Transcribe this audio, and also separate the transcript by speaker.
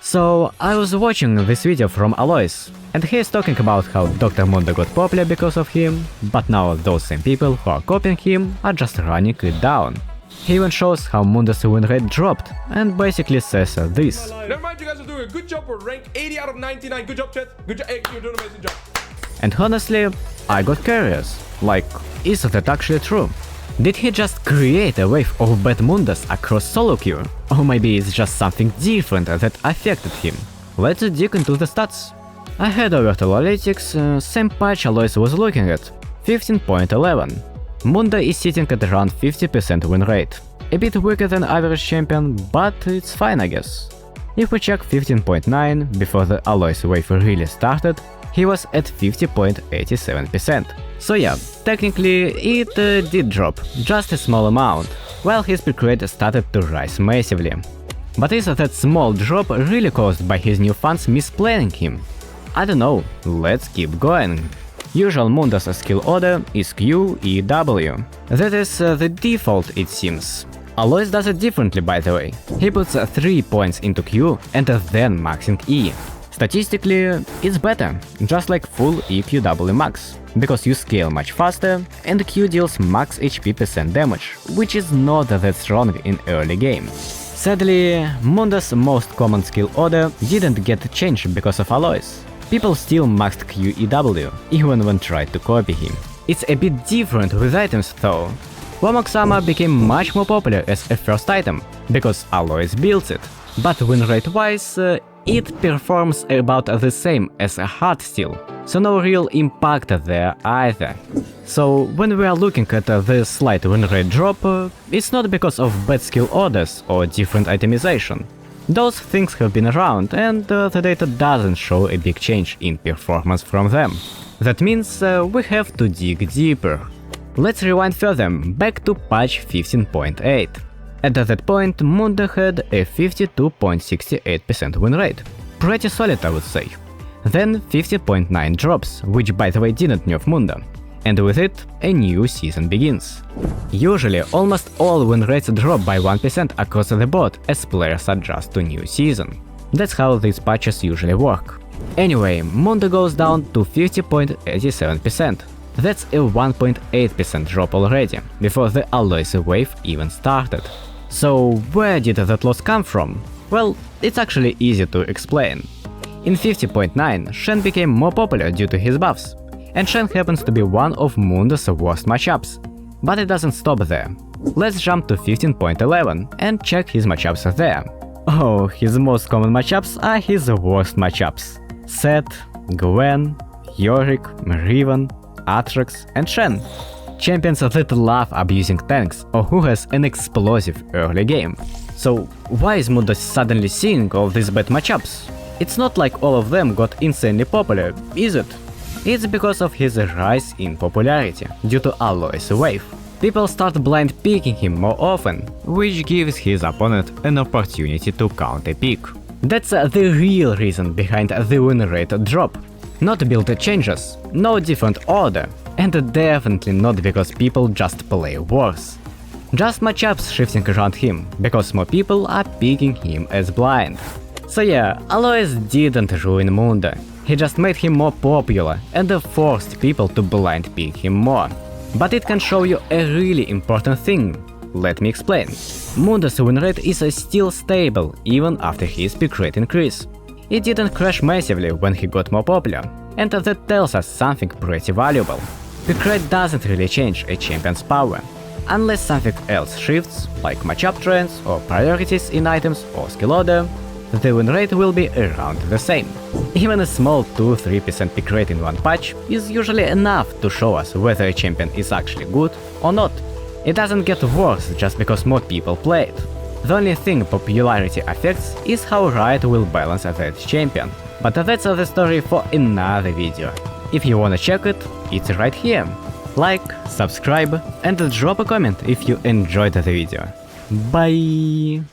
Speaker 1: So I was watching this video from Alois, and he is talking about how Dr. Mundo got popular because of him, but now those same people who are copying him are just running it down. He even shows how Mundo's win rate dropped, and basically says this.
Speaker 2: Never mind, you guys are doing a good job. We're ranked 80 out of 99. Good job, chat. Good job. Hey, you're doing an amazing job.
Speaker 1: And honestly, I got curious. Like, is that actually true? Did he just create a wave of bad Mundos across solo queue? Or maybe it's just something different that affected him? Let's dig into the stats. I head over to analytics, same patch Alois was looking at, 15.11. Mundo is sitting at around 50% win rate. A bit weaker than average champion, but it's fine I guess. If we check 15.9, before the Alois wave really started, he was at 50.87%. So yeah, technically it did drop, just a small amount, while his pick rate started to rise massively. But is that small drop really caused by his new fans misplaying him? I don't know, let's keep going. Usual Mundo's skill order is Q, E, W. That is the default it seems. Alois does it differently by the way. He puts 3 points into Q and then maxing E. Statistically, it's better, just like full EQW max, because you scale much faster and Q deals max HP % damage, which is not that strong in early game. Sadly, Mundo's most common skill order didn't get changed because of Alois. People still maxed QEW, even when tried to copy him. It's a bit different with items though. Womack Armor became much more popular as a first item, because Alois builds it, but win rate wise, it performs about the same as a hard steel, so no real impact there either. So when we are looking at the slight win rate drop, it's not because of bad skill orders or different itemization. Those things have been around and the data doesn't show a big change in performance from them. That means we have to dig deeper. Let's rewind further, back to patch 15.8. At that point, Mundo had a 52.68% win rate. Pretty solid I would say. Then 50.9 drops, which by the way didn't nerf Mundo. And with it, a new season begins. Usually, almost all win rates drop by 1% across the board as players adjust to new season. That's how these patches usually work. Anyway, Mundo goes down to 50.87%. That's a 1.8% drop already, before the Alois wave even started. So where did that loss come from? Well, it's actually easy to explain. In 50.9, Shen became more popular due to his buffs, and Shen happens to be one of Mundo's worst matchups. But it doesn't stop there. Let's jump to 15.11 and check his matchups there. Oh, his most common matchups are his worst matchups. Sett, Gwen, Yorick, Riven, Atrox, and Shen. Champions that love abusing tanks or who has an explosive early game. So why is Mundo suddenly seeing all these bad matchups? It's not like all of them got insanely popular, is it? It's because of his rise in popularity due to Alois wave. People start blind picking him more often, which gives his opponent an opportunity to counter pick. That's the real reason behind the win rate drop. Not build changes, no different order, and definitely not because people just play worse. Just matchups shifting around him, because more people are picking him as blind. So yeah, Alois didn't ruin Mundo, he just made him more popular and forced people to blind pick him more. But it can show you a really important thing. Let me explain. Mundo's win rate is still stable even after his pick rate increase. It didn't crash massively when he got more popular, and that tells us something pretty valuable. Pick rate doesn't really change a champion's power, unless something else shifts, like matchup trends or priorities in items or skill order, the win rate will be around the same. Even a small 2-3% pick rate in one patch is usually enough to show us whether a champion is actually good or not. It doesn't get worse just because more people play it. The only thing popularity affects is how Riot will balance that champion, but that's the story for another video. If you wanna check it, it's right here. Like, subscribe and drop a comment if you enjoyed the video. Bye!